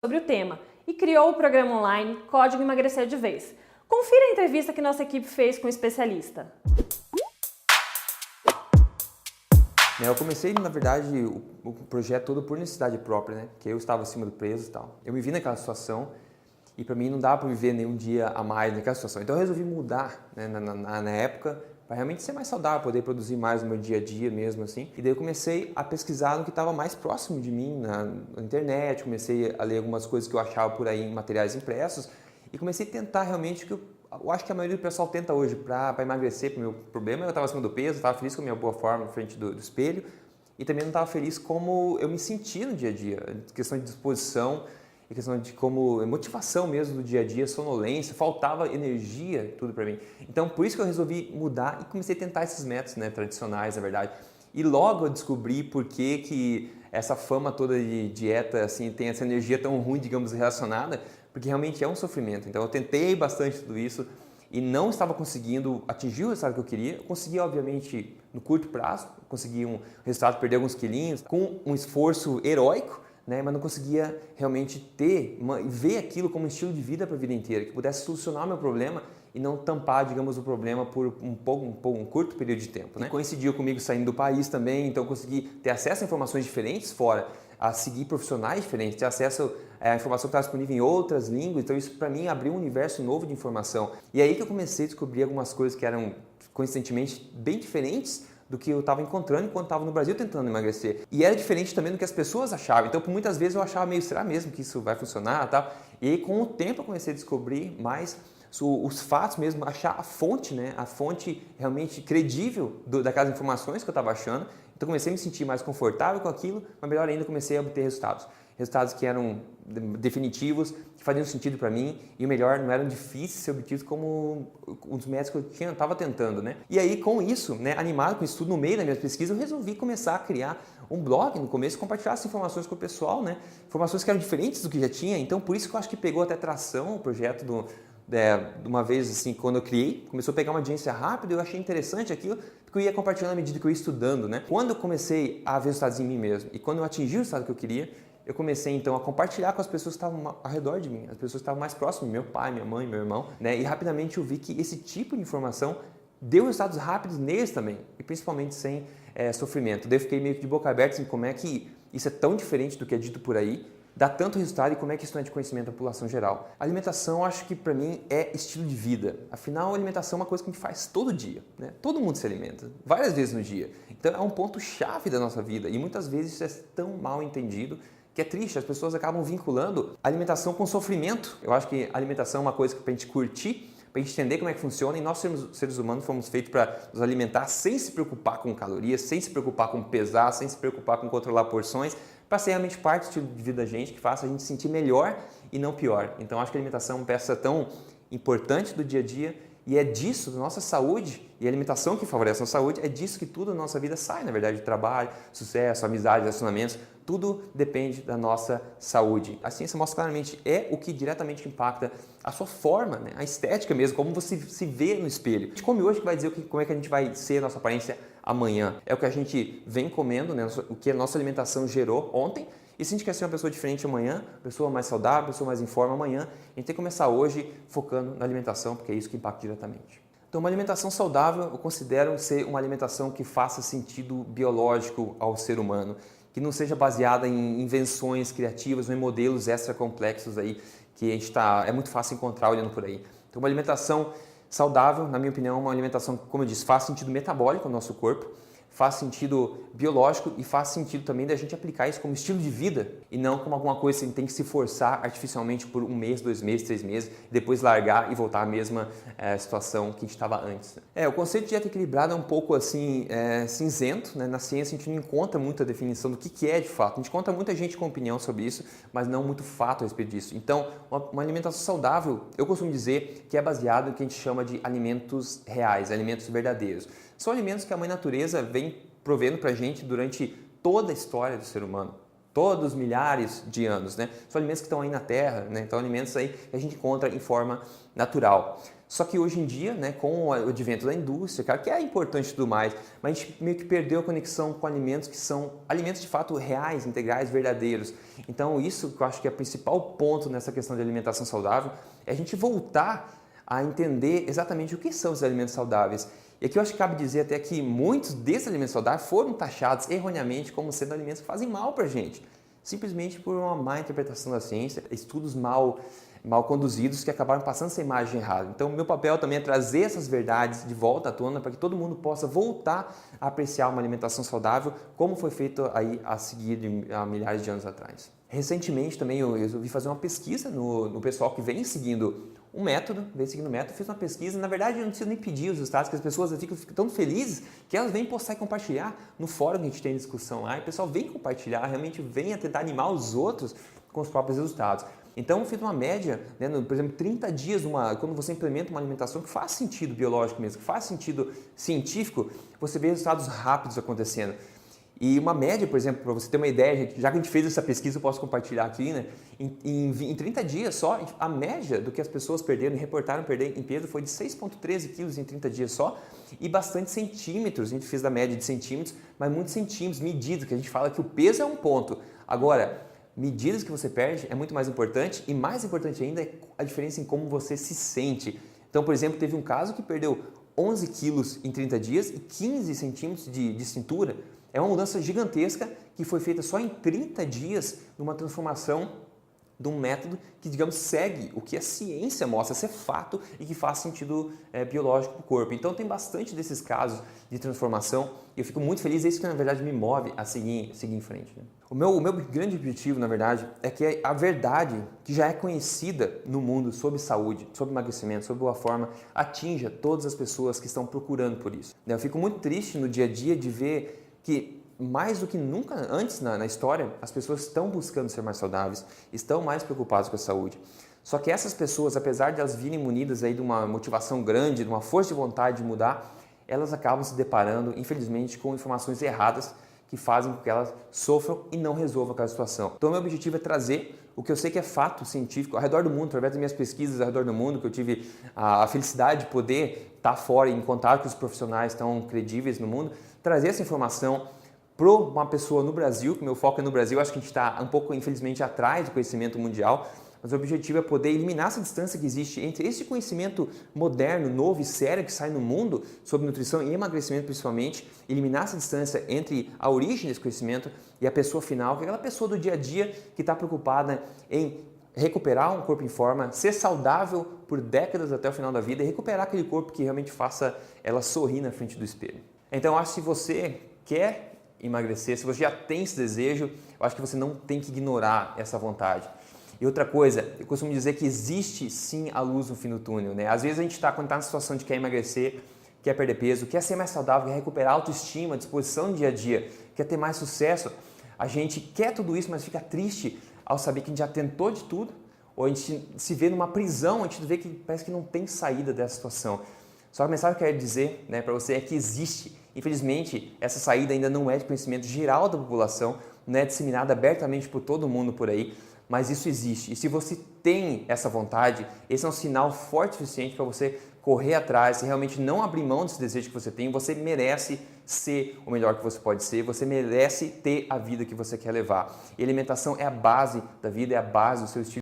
sobre o tema e criou o programa online Código Emagrecer de Vez. Confira a entrevista que nossa equipe fez com o especialista. Eu comecei, na verdade, o projeto todo por necessidade própria, né? Que eu estava acima do peso e tal. Eu me vi naquela situação e para mim não dava para viver nenhum dia a mais naquela situação. Então eu resolvi mudar, né, na época para realmente ser mais saudável, poder produzir mais no meu dia a dia mesmo assim. E daí eu comecei a pesquisar no que estava mais próximo de mim na internet, comecei a ler algumas coisas que eu achava por aí em materiais impressos e comecei a tentar realmente o que eu acho que a maioria do pessoal tenta hoje para emagrecer, para o meu problema. Eu estava acima do peso, estava feliz com a minha boa forma na frente do espelho e também não estava feliz como eu me sentia no dia a dia, questão de disposição, questão de como motivação mesmo do dia a dia, sonolência, faltava energia, tudo para mim. Então, por isso que eu resolvi mudar e comecei a tentar esses métodos, né, tradicionais, na verdade. E logo eu descobri por que essa fama toda de dieta assim tem essa energia tão ruim, digamos, relacionada, porque realmente é um sofrimento. Então eu tentei bastante tudo isso e não estava conseguindo atingir o resultado que eu queria. Eu consegui, obviamente, no curto prazo, consegui um resultado, perder alguns quilinhos, com um esforço heróico, né? Mas não conseguia realmente ver aquilo como um estilo de vida para a vida inteira, que pudesse solucionar o meu problema e não tampar, digamos, o problema por um curto período de tempo, né? E coincidiu comigo saindo do país também, então eu consegui ter acesso a informações diferentes fora, a seguir profissionais diferentes, ter acesso à informação que estava disponível em outras línguas, então isso para mim abriu um universo novo de informação. E aí que eu comecei a descobrir algumas coisas que eram, coincidentemente, bem diferentes do que eu estava encontrando enquanto estava no Brasil tentando emagrecer. E era diferente também do que as pessoas achavam. Então, por muitas vezes eu achava meio, será mesmo que isso vai funcionar? Tal? E aí, com o tempo, eu comecei a descobrir mais os fatos mesmo, achar a fonte, né? A fonte realmente credível daquelas informações que eu estava achando. Então, comecei a me sentir mais confortável com aquilo, mas melhor ainda, comecei a obter resultados. Resultados que eram definitivos, que faziam sentido para mim e o melhor, não eram difíceis de ser obtidos como os métodos que eu estava tentando, né? E aí com isso, né, animado com isso tudo no meio da minha pesquisa, eu resolvi começar a criar um blog no começo, compartilhar essas informações com o pessoal, né? Informações que eram diferentes do que já tinha, então por isso que eu acho que pegou até tração o projeto de uma vez assim, quando eu criei, começou a pegar uma audiência rápida, eu achei interessante aquilo, porque eu ia compartilhando à medida que eu ia estudando, né? Quando eu comecei a ver resultados em mim mesmo e quando eu atingi o resultado que eu queria, eu comecei então a compartilhar com as pessoas que estavam ao redor de mim, as pessoas que estavam mais próximas, meu pai, minha mãe, meu irmão, né? E rapidamente eu vi que esse tipo de informação deu resultados rápidos neles também, e principalmente sem sofrimento. Daí eu fiquei meio que de boca aberta assim, como é que isso é tão diferente do que é dito por aí, dá tanto resultado e como é que isso não é de conhecimento da população geral. A alimentação, acho que para mim é estilo de vida. Afinal, a alimentação é uma coisa que a gente faz todo dia, né? Todo mundo se alimenta, várias vezes no dia. Então é um ponto-chave da nossa vida e muitas vezes isso é tão mal entendido que é triste, as pessoas acabam vinculando a alimentação com sofrimento. Eu acho que a alimentação é uma coisa para a gente curtir, para a gente entender como é que funciona, e nós seres humanos fomos feitos para nos alimentar sem se preocupar com calorias, sem se preocupar com pesar, sem se preocupar com controlar porções, para ser realmente parte do estilo de vida da gente, que faça a gente se sentir melhor e não pior. Então acho que a alimentação é uma peça tão importante do dia a dia e é disso, da nossa saúde, e a alimentação que favorece a nossa saúde, é disso que tudo na nossa vida sai, na verdade, trabalho, sucesso, amizade, relacionamentos, tudo depende da nossa saúde. A ciência mostra claramente, é o que diretamente impacta a sua forma, né? A estética mesmo, como você se vê no espelho. A gente come hoje que vai dizer como é que a gente vai ser a nossa aparência amanhã. É o que a gente vem comendo, né? O que a nossa alimentação gerou ontem. E se a gente quer ser uma pessoa diferente amanhã, pessoa mais saudável, pessoa mais em forma amanhã, a gente tem que começar hoje focando na alimentação, porque é isso que impacta diretamente. Então, uma alimentação saudável eu considero ser uma alimentação que faça sentido biológico ao ser humano, que não seja baseada em invenções criativas ou em modelos extra complexos aí que a gente é muito fácil encontrar olhando por aí. Então, uma alimentação saudável, na minha opinião, é uma alimentação que, como eu disse, faz sentido metabólico ao nosso corpo, faz sentido biológico e faz sentido também da gente aplicar isso como estilo de vida e não como alguma coisa que a gente tem que se forçar artificialmente por 1 mês, 2 meses, 3 meses, depois largar e voltar à mesma situação que a gente estava antes. O conceito de dieta equilibrada é um pouco assim cinzento, né? Na ciência a gente não encontra muita definição do que é de fato. A gente encontra muita gente com opinião sobre isso, mas não muito fato a respeito disso. Então, uma alimentação saudável, eu costumo dizer que é baseado no que a gente chama de alimentos reais, alimentos verdadeiros. São alimentos que a Mãe Natureza vem provendo para a gente durante toda a história do ser humano. todos milhares de anos, né? São alimentos que estão aí na Terra, né? Então alimentos aí que a gente encontra em forma natural. Só que hoje em dia, né, com o advento da indústria, cara, que é importante e tudo mais, mas a gente meio que perdeu a conexão com alimentos que são alimentos de fato reais, integrais, verdadeiros. Então isso que eu acho que é o principal ponto nessa questão de alimentação saudável, é a gente voltar a entender exatamente o que são os alimentos saudáveis. E aqui eu acho que cabe dizer até que muitos desses alimentos saudáveis foram taxados erroneamente como sendo alimentos que fazem mal para a gente, simplesmente por uma má interpretação da ciência, estudos mal conduzidos que acabaram passando essa imagem errada. Então, meu papel também é trazer essas verdades de volta à tona para que todo mundo possa voltar a apreciar uma alimentação saudável como foi feito aí a seguir há milhares de anos atrás. Recentemente também eu resolvi fazer uma pesquisa no pessoal que vem seguindo o método, fiz uma pesquisa, na verdade eu não preciso nem pedir os resultados, que as pessoas ficam tão felizes que elas vêm postar e compartilhar no fórum que a gente tem discussão lá, e o pessoal vem compartilhar, realmente vem a tentar animar os outros com os próprios resultados. Então eu fiz uma média, né, por exemplo, 30 dias, quando você implementa uma alimentação que faz sentido biológico mesmo, que faz sentido científico, você vê resultados rápidos acontecendo. E uma média, por exemplo, para você ter uma ideia, já que a gente fez essa pesquisa, eu posso compartilhar aqui, né? Em 30 dias só, a média do que as pessoas perderam e reportaram perder em peso foi de 6,13 quilos em 30 dias só e bastante centímetros, a gente fez da média de centímetros, mas muitos centímetros, medidas, que a gente fala que o peso é um ponto. Agora, medidas que você perde é muito mais importante e mais importante ainda é a diferença em como você se sente. Então, por exemplo, teve um caso que perdeu 11 quilos em 30 dias e 15 centímetros de cintura. É uma mudança gigantesca que foi feita só em 30 dias numa transformação de um método que, digamos, segue o que a ciência mostra ser fato e que faz sentido biológico para o corpo. Então tem bastante desses casos de transformação e eu fico muito feliz, é isso que na verdade me move a seguir em frente. Né? O meu grande objetivo, na verdade, é que a verdade que já é conhecida no mundo sobre saúde, sobre emagrecimento, sobre boa forma, atinja todas as pessoas que estão procurando por isso. Eu fico muito triste no dia a dia de ver que mais do que nunca antes na história, as pessoas estão buscando ser mais saudáveis, estão mais preocupadas com a saúde. Só que essas pessoas, apesar de elas virem munidas aí de uma motivação grande, de uma força de vontade de mudar, elas acabam se deparando, infelizmente, com informações erradas que fazem com que elas sofram e não resolvam aquela situação. Então, meu objetivo é trazer o que eu sei que é fato científico ao redor do mundo, através das minhas pesquisas ao redor do mundo, que eu tive a felicidade de poder estar fora e em contato com os profissionais tão credíveis no mundo, trazer essa informação para uma pessoa no Brasil, que meu foco é no Brasil, acho que a gente está um pouco, infelizmente, atrás do conhecimento mundial, mas o objetivo é poder eliminar essa distância que existe entre esse conhecimento moderno, novo e sério que sai no mundo sobre nutrição e emagrecimento principalmente, eliminar essa distância entre a origem desse conhecimento e a pessoa final, que é aquela pessoa do dia a dia que está preocupada em recuperar um corpo em forma, ser saudável por décadas até o final da vida e recuperar aquele corpo que realmente faça ela sorrir na frente do espelho. Então, eu acho que se você quer emagrecer, se você já tem esse desejo, eu acho que você não tem que ignorar essa vontade. E outra coisa, eu costumo dizer que existe sim a luz no fim do túnel, né? Às vezes a gente quando está na situação de quer emagrecer, quer perder peso, quer ser mais saudável, quer recuperar a autoestima, a disposição no dia a dia, quer ter mais sucesso, a gente quer tudo isso, mas fica triste ao saber que a gente já tentou de tudo, ou a gente se vê numa prisão, a gente vê que parece que não tem saída dessa situação. Só que a mensagem que eu quero dizer, né, para você é que existe. Infelizmente, essa saída ainda não é de conhecimento geral da população, não é disseminada abertamente por todo mundo por aí, mas isso existe. E se você tem essa vontade, esse é um sinal forte o suficiente para você correr atrás e realmente não abrir mão desse desejo que você tem. Você merece ser o melhor que você pode ser, você merece ter a vida que você quer levar. E a alimentação é a base da vida, é a base do seu estilo